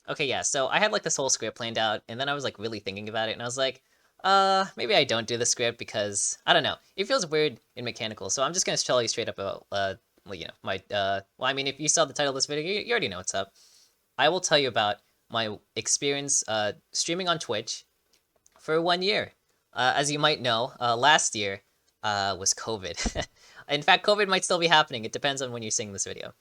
Okay, yeah. So I had like this whole script planned out, and then I was like really thinking about it, and I was like, maybe I don't do the script because I don't know. It feels weird and mechanical. So I'm just gonna tell you straight up about well, my well, I mean, if you saw the title of this video, you already know what's up. I will tell you about my experience streaming on Twitch for 1 year. As you might know, last year was COVID. In fact, COVID might still be happening. It depends on when you're seeing this video.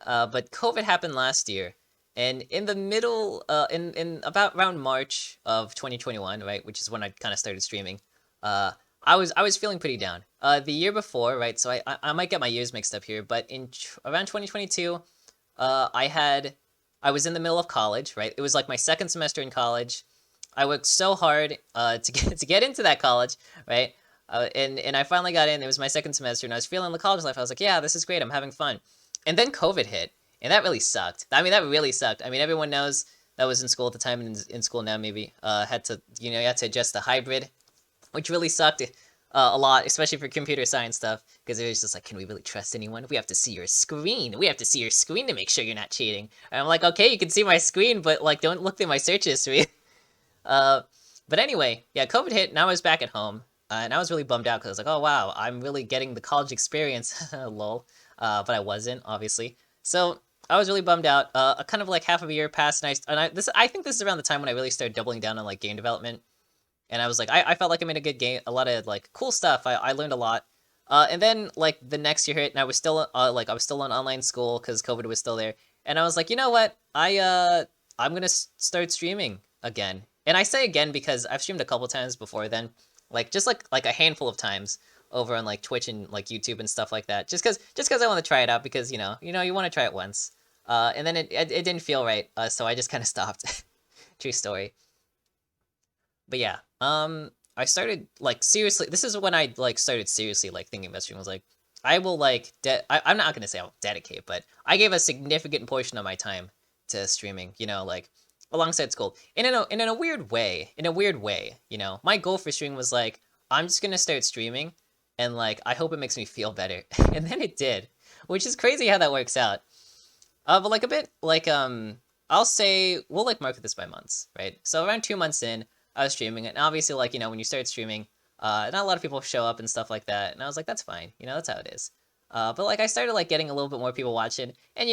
But COVID happened last year, and in the middle, in about around March of 2021, right, which is when I kind of started streaming. Uh, I was feeling pretty down. The year before, right, so I might get my years mixed up here, but around 2022, I was in the middle of college, right. It was like my second semester in college. I worked so hard to get into that college, right. And I finally got in. It was my second semester, and I was feeling the college life. I was like, yeah, this is great. I'm having fun. And then COVID hit, and that really sucked. I mean, that really sucked. I mean, everyone knows that was in school at the time, and in school now maybe had to you had to adjust the hybrid, which really sucked a lot, especially for computer science stuff, because it was just like, can we really trust anyone? We have to see your screen. We have to see your screen to make sure you're not cheating. And I'm like, okay, you can see my screen, but like, don't look through my search history. uh, but anyway, yeah, COVID hit, and I was back at home, and I was really bummed out because I was like, oh wow, I'm really getting the college experience, lol. But I wasn't, obviously. So I was really bummed out. Kind of like half of a year passed, I think this is around the time when I really started doubling down on like game development, and I was like, I felt like I made a good game, a lot of like cool stuff. I learned a lot. And then like the next year hit, and I was still in online school because COVID was still there, and I was like, you know what, I'm gonna start streaming again. And I say again because I've streamed a couple times before then, like just like a handful of times over on like Twitch and like YouTube and stuff like that. Just because I want to try it out because you want to try it once. And then it didn't feel right, so I just kind of stopped. True story. But yeah, I started like seriously. This is when I like started seriously like thinking about streaming. I was like, I will like I'm not gonna say I'll dedicate, but I gave a significant portion of my time to streaming. Like alongside school, in a weird way. In a weird way, my goal for streaming was like, I'm just gonna start streaming, and like I hope it makes me feel better, and then it did, which is crazy how that works out. But like a bit like I'll say we'll like market this by months, right? So around 2 months in, I was streaming it, and obviously like when you start streaming, not a lot of people show up and stuff like that, and I was like, that's fine, that's how it is. But like I started like getting a little bit more people watching, and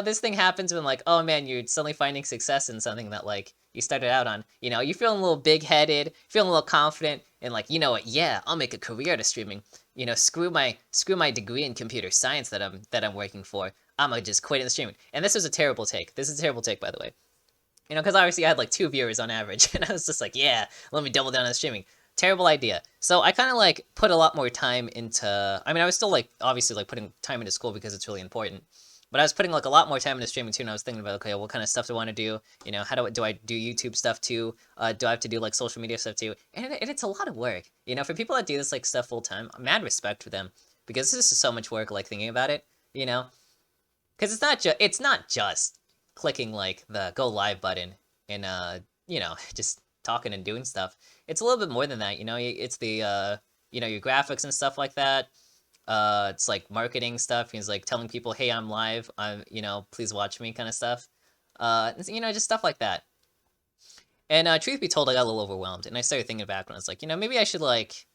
this thing happens when like, oh man, you're suddenly finding success in something that like you started out on. You're feeling a little big headed, feeling a little confident, and like, you know what, yeah, I'll make a career out of streaming. Screw my degree in computer science that I'm working for. I'm gonna just quit in the streaming. And this was a terrible take. This is a terrible take, by the way. Because obviously I had like 2 viewers on average, and I was just like, yeah, let me double down on streaming. Terrible idea. So I kind of like put a lot more time into. I mean, I was still like obviously like putting time into school because it's really important, but I was putting like a lot more time into streaming too. And I was thinking about, okay, what kind of stuff do I want to do? How do I do YouTube stuff too? Do I have to do like social media stuff too? And it's a lot of work. For people that do this like stuff full time, mad respect for them because this is so much work. Like thinking about it, because it's not just clicking like the go live button and just talking and doing stuff. It's a little bit more than that. It's the your graphics and stuff like that. It's like marketing stuff. It's like telling people, hey, I'm live. I'm please watch me kind of stuff. Just stuff like that. And truth be told, I got a little overwhelmed, and I started thinking back when I was like, maybe I should like,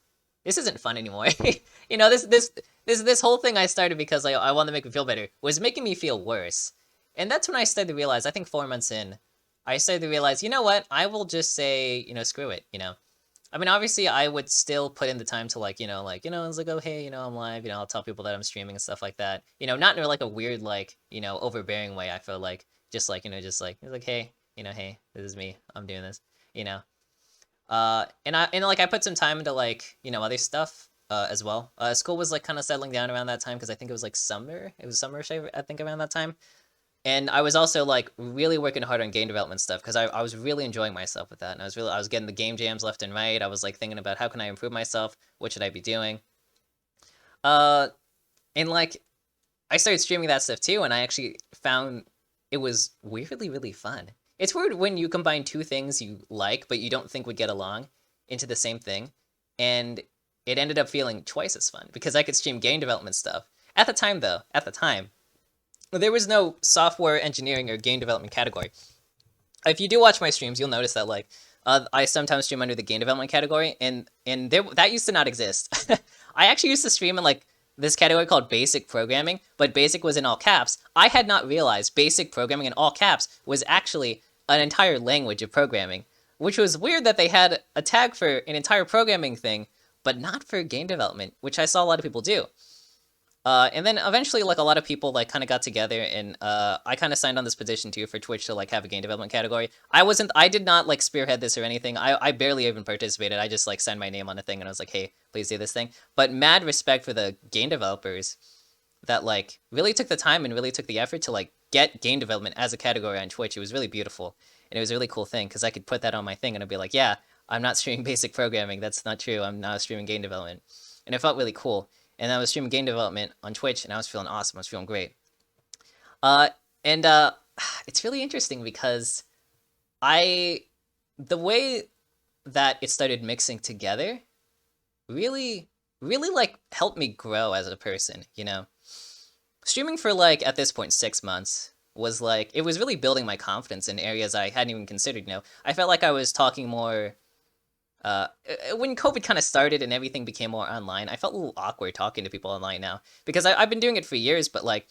this isn't fun anymore. This whole thing I started because I wanted to make me feel better was making me feel worse, and that's when I started to realize. I think 4 months in, I started to realize, you know what? I will just say, screw it. I mean, obviously, I would still put in the time to it's like, oh hey, I'm live. I'll tell people that I'm streaming and stuff like that. Not in like a weird like overbearing way. I feel like just like it's like, hey, hey, this is me. I'm doing this. You know. And like I put some time into like other stuff as well. School was like kind of settling down around that time because I think it was like summer. It was summer, I think, around that time. And I was also like really working hard on game development stuff because I was really enjoying myself with that, and I was getting the game jams left and right. I was like thinking about how can I improve myself, what should I be doing, uh, and like I started streaming that stuff too, and I actually found it was weirdly really fun. It's weird when you combine two things you like but you don't think would get along into the same thing, and it ended up feeling twice as fun because I could stream game development stuff. At the time, though, there was no software engineering or game development category. if you do watch my streams, you'll notice that like I sometimes stream under the game development category, and that used to not exist. I actually used to stream in like this category called basic programming, but basic was in all caps. I had not realized basic programming in all caps was actually an entire language of programming, which was weird that they had a tag for an entire programming thing, but not for game development, which I saw a lot of people do. And then eventually, like, a lot of people, like, kind of got together, and I kind of signed on this petition, too, for Twitch to, like, have a game development category. I did not, like, spearhead this or anything. I barely even participated. I just, like, signed my name on a thing, and I was like, hey, please do this thing. But mad respect for the game developers that, like, really took the time and really took the effort to, like, get game development as a category on Twitch. It was really beautiful, and it was a really cool thing, because I could put that on my thing, and I'd be like, yeah, I'm not streaming basic programming. That's not true. I'm not streaming game development. And it felt really cool. And I was streaming game development on Twitch, and I was feeling awesome. I was feeling great. And it's really interesting because the way that it started mixing together really, really, like, helped me grow as a person, you know? Streaming for, like, at this point, 6 months was, like, it was really building my confidence in areas I hadn't even considered, you know? I felt like I was talking more... when COVID kind of started and everything became more online, I felt a little awkward talking to people online now, because I've been doing it for years, but like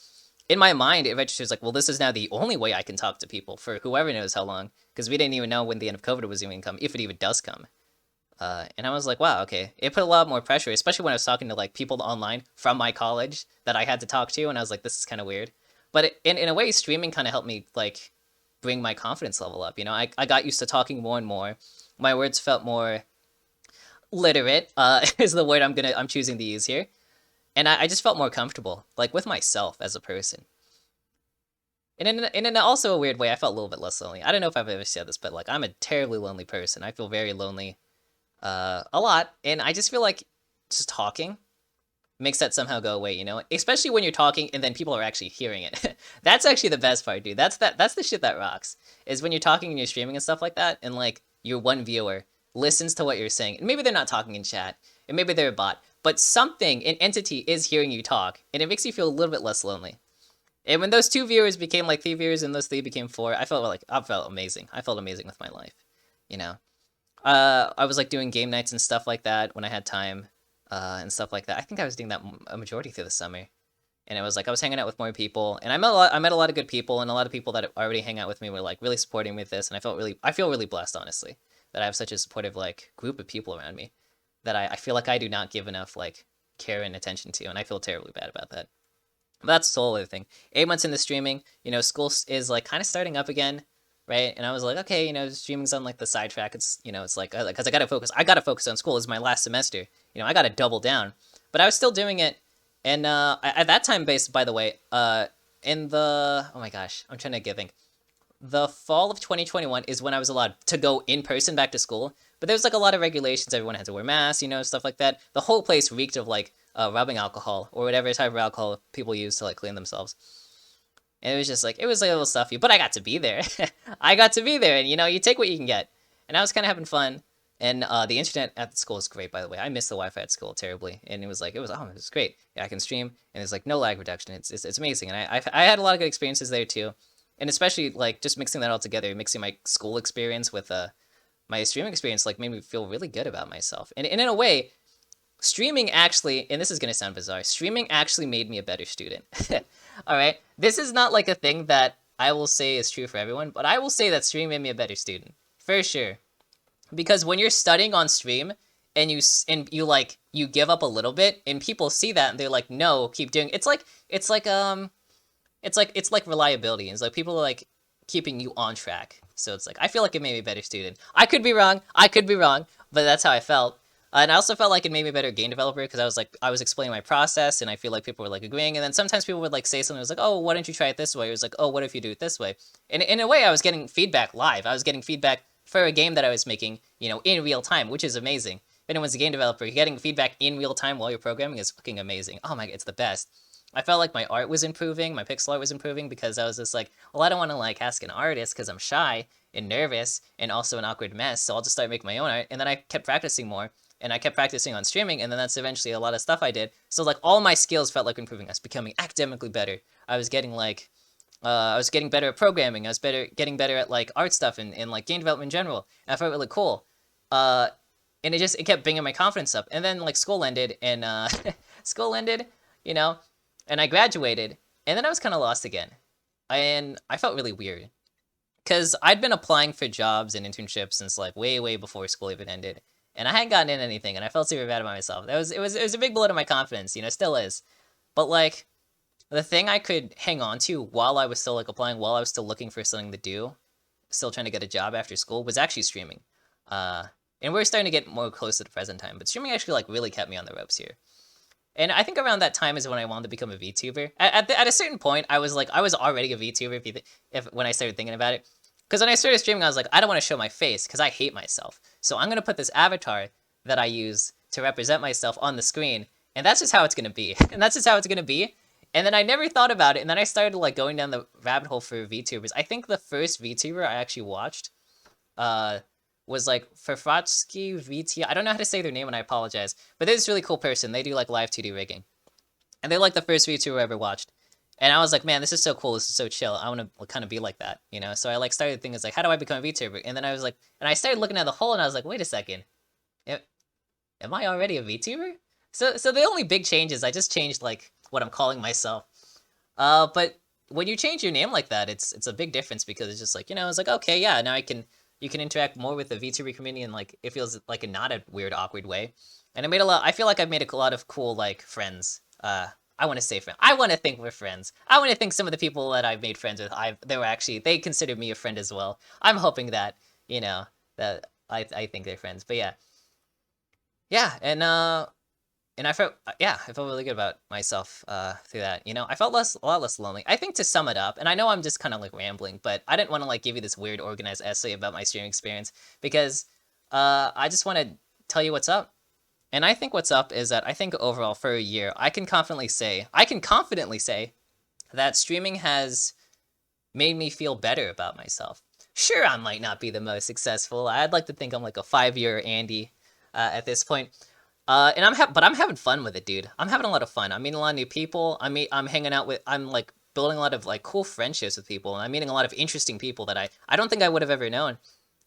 in my mind, it eventually was like, well, this is now the only way I can talk to people for whoever knows how long, because we didn't even know when the end of COVID was even come, if it even does come. And I was like, wow, okay. It put a lot more pressure, especially when I was talking to like people online from my college that I had to talk to, and I was like, this is kind of weird. But in a way, streaming kind of helped me like bring my confidence level up. You know, I got used to talking more and more. My words felt more literate, is the word I'm choosing to use here. And I just felt more comfortable, like, with myself as a person. And in also a weird way, I felt a little bit less lonely. I don't know if I've ever said this, but, like, I'm a terribly lonely person. I feel very lonely a lot, and I just feel like just talking makes that somehow go away, you know? Especially when you're talking and then people are actually hearing it. That's actually the best part, dude. That's the shit that rocks, is when you're talking and you're streaming and stuff like that, and, like, your one viewer listens to what you're saying. And maybe they're not talking in chat, and maybe they're a bot, but something, an entity, is hearing you talk, and it makes you feel a little bit less lonely. And when those 2 viewers became like 3 viewers, and those 3 became 4, I felt amazing. I felt amazing with my life, you know. I was like doing game nights and stuff like that when I had time, and stuff like that. I think I was doing that a majority through the summer, and it was like I was hanging out with more people, and I met a lot of good people, and a lot of people that already hang out with me were like really supporting me with this, and I feel really blessed, honestly, that I have such a supportive like group of people around me that I feel like I do not give enough like care and attention to, and I feel terribly bad about that. But that's the whole other thing. 8 months into streaming, you know, school is like kind of starting up again, right? And I was like, okay, you know, streaming's on like the sidetrack. It's, you know, it's like, because I gotta focus on school. It's my last semester. You know, I gotta double down. But I was still doing it, and at that time, by the way, in the, oh my gosh, I'm trying to think. The fall of 2021 is when I was allowed to go in person back to school. But there was like a lot of regulations. Everyone had to wear masks, you know, stuff like that. The whole place reeked of like rubbing alcohol or whatever type of alcohol people use to like clean themselves. And it was just like, it was like a little stuffy, but I got to be there. I got to be there, and you know, you take what you can get. And I was kind of having fun. And the internet at the school is great, by the way. I missed the Wi-Fi at school terribly, and it was great. Yeah, I can stream, and there's like no lag reduction. It's amazing, and I had a lot of good experiences there too, and especially like just mixing that all together, mixing my school experience with my streaming experience, like made me feel really good about myself. And in a way, streaming actually, and this is gonna sound bizarre, streaming actually made me a better student. All right, this is not like a thing that I will say is true for everyone, but I will say that streaming made me a better student for sure. Because when you're studying on stream and you give up a little bit and people see that and they're like, no, keep doing it. It's like reliability. It's like people are like keeping you on track. So it's like I feel like it made me a better student. I could be wrong, but that's how I felt. And I also felt like it made me a better game developer because I was explaining my process, and I feel like people were like agreeing. And then sometimes people would like say something. It was like, oh, why don't you try it this way? It was like, oh, what if you do it this way? And in a way, I was getting feedback live. I was getting feedback for a game that I was making, you know, in real time, which is amazing. If anyone's a game developer, getting feedback in real time while you're programming is fucking amazing. Oh my god, it's the best. I felt like my art was improving, my pixel art was improving, because I was just like, well, I don't want to like ask an artist because I'm shy and nervous and also an awkward mess, so I'll just start making my own art. And then I kept practicing more, and I kept practicing on streaming, and then that's eventually a lot of stuff I did. So like all my skills felt like improving. I was becoming academically better. I was getting like I was getting better at programming. I was getting better at like art stuff and like game development in general. And I felt really cool. Uh, and it kept bringing my confidence up. And then like school ended, and school ended, you know, and I graduated, and then I was kind of lost again, and I felt really weird because I'd been applying for jobs and internships since like way before school even ended, and I hadn't gotten in anything, and I felt super bad about myself. It was a big blow to my confidence, still is, but like the thing I could hang on to while I was still like applying, while I was still looking for something to do, still trying to get a job after school, was actually streaming. And we're starting to get more close to the present time, but streaming actually like really kept me on the ropes here. And I think around that time is when I wanted to become a VTuber. At a certain point, I was already a VTuber if when I started thinking about it. Because when I started streaming, I was like, I don't want to show my face because I hate myself. So I'm gonna put this avatar that I use to represent myself on the screen, and that's just how it's gonna be. And that's just how it's gonna be. And then I never thought about it, and then I started like going down the rabbit hole for VTubers. I think the first VTuber I actually watched, was like Farfatsky VT. I don't know how to say their name, and I apologize. But they're this really cool person. They do like live 2D rigging, and they're like the first VTuber I ever watched. And I was like, man, this is so cool. This is so chill. I want to kind of be like that, So I like started thinking, like, how do I become a VTuber? And then I was like, and I started looking at the whole, and I was like, wait a second, am I already a VTuber? So the only big change is I just changed like what I'm calling myself. But when you change your name like that, it's a big difference because it's just like, it's like, okay, yeah, now you can interact more with the VTuber community, and like it feels like not a weird, awkward way. And I feel like I've made a lot of cool like friends. I want to say friends. I want to think we're friends. I want to think some of the people that I've made friends with, they considered me a friend as well. I'm hoping that, that I think they're friends. But yeah, and I felt really good about myself through that. I felt a lot less lonely. I think to sum it up, and I know I'm just kind of like rambling, but I didn't want to like give you this weird organized essay about my streaming experience because I just want to tell you what's up. And I think what's up is that I think overall for a year, I can confidently say that streaming has made me feel better about myself. Sure, I might not be the most successful. I'd like to think I'm like a 5-year Andy at this point. And I'm having fun with it, dude. I'm having a lot of fun. I'm meeting a lot of new people. I'm hanging out with. I'm like building a lot of like cool friendships with people, and I'm meeting a lot of interesting people that I don't think I would have ever known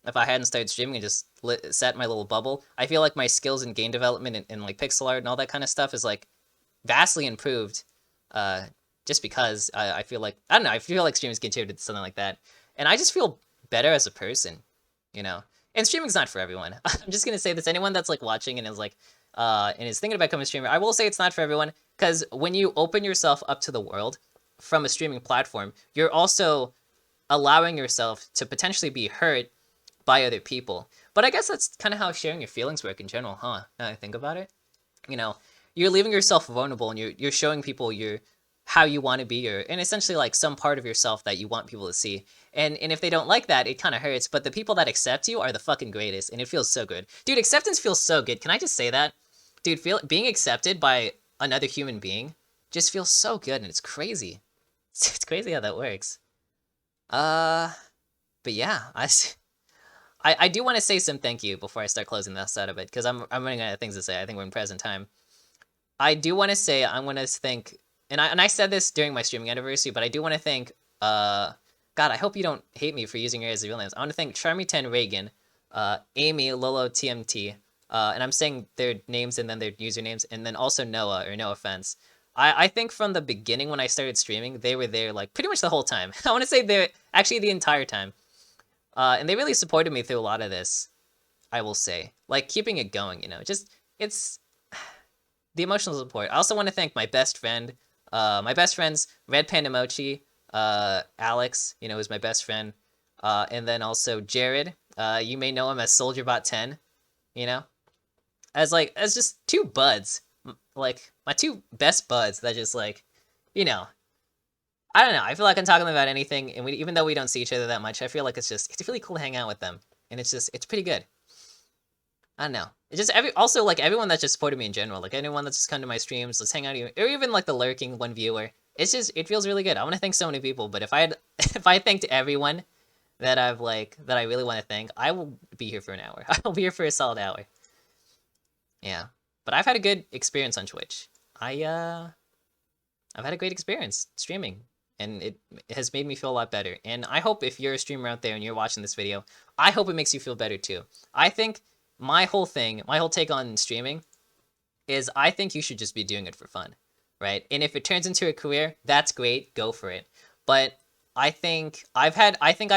if I hadn't started streaming and just set my little bubble. I feel like my skills in game development and like pixel art and all that kind of stuff is like vastly improved. Just because I feel like I feel like streaming's contributed to something like that, and I just feel better as a person, And streaming's not for everyone. I'm just gonna say this: anyone that's like watching and is like. And is thinking about becoming a streamer, I will say it's not for everyone, because when you open yourself up to the world from a streaming platform, you're also allowing yourself to potentially be hurt by other people. But I guess that's kind of how sharing your feelings work in general, huh? Now I think about it. You're leaving yourself vulnerable, and you're showing people how you want to be, and essentially like some part of yourself that you want people to see. And if they don't like that, it kind of hurts. But the people that accept you are the fucking greatest, and it feels so good. Dude, acceptance feels so good. Can I just say that? Dude, being accepted by another human being just feels so good, and it's crazy. It's crazy how that works. But yeah, I do want to say some thank you before I start closing this out of it, because I'm running out of things to say. I think we're in present time. I do want to say I want to thank, and I said this during my streaming anniversary, but I do want to thank God, I hope you don't hate me for using your as real names. I want to thank Charmy10 Reagan, Amy, Lolo TMT, and I'm saying their names and then their usernames, and then also Noah, or No Offense. I think from the beginning when I started streaming, they were there like pretty much the whole time. I want to say they're actually the entire time. And they really supported me through a lot of this, I will say. Like, keeping it going, just, it's the emotional support. I also want to thank my best friend, my best friends, Red Panda Mochi, Alex, who's my best friend, and then also Jared. You may know him as SoldierBot10, as just two buds, like my two best buds that just like, I don't know. I feel like I'm talking about anything, and even though we don't see each other that much, I feel like it's really cool to hang out with them, and it's pretty good. I don't know. It's just also like everyone that's just supported me in general, like anyone that's just come to my streams, let's hang out, or even like the lurking one viewer. It feels really good. I want to thank so many people, but if I thanked everyone that I really want to thank, I will be here for an hour. I'll be here for a solid hour. Yeah, but I've had a good experience on Twitch. I've had a great experience streaming, and it has made me feel a lot better. And I hope if you're a streamer out there and you're watching this video, I hope it makes you feel better too. I think my whole take on streaming is I think you should just be doing it for fun, right? And if it turns into a career, that's great, go for it. But I think I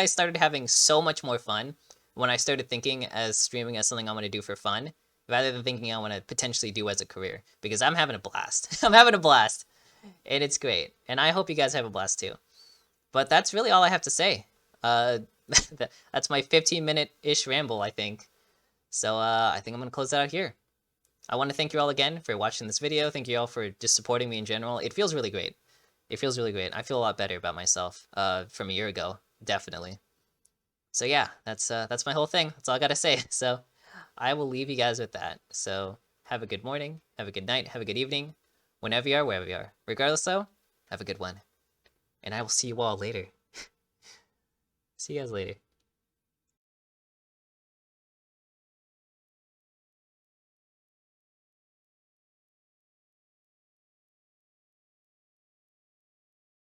started having so much more fun when I started thinking as streaming as something I'm going to do for fun rather than thinking I want to potentially do as a career, because I'm having a blast. I'm having a blast, and it's great. And I hope you guys have a blast too. But that's really all I have to say. That's my 15-minute-ish ramble, I think. So I think I'm going to close that out here. I want to thank you all again for watching this video. Thank you all for just supporting me in general. It feels really great. It feels really great. I feel a lot better about myself from a year ago, definitely. So yeah, that's my whole thing. That's all I gotta say. So I will leave you guys with that. So have a good morning, have a good night, have a good evening, whenever you are, wherever you are. Regardless though, have a good one. And I will see you all later. See you guys later.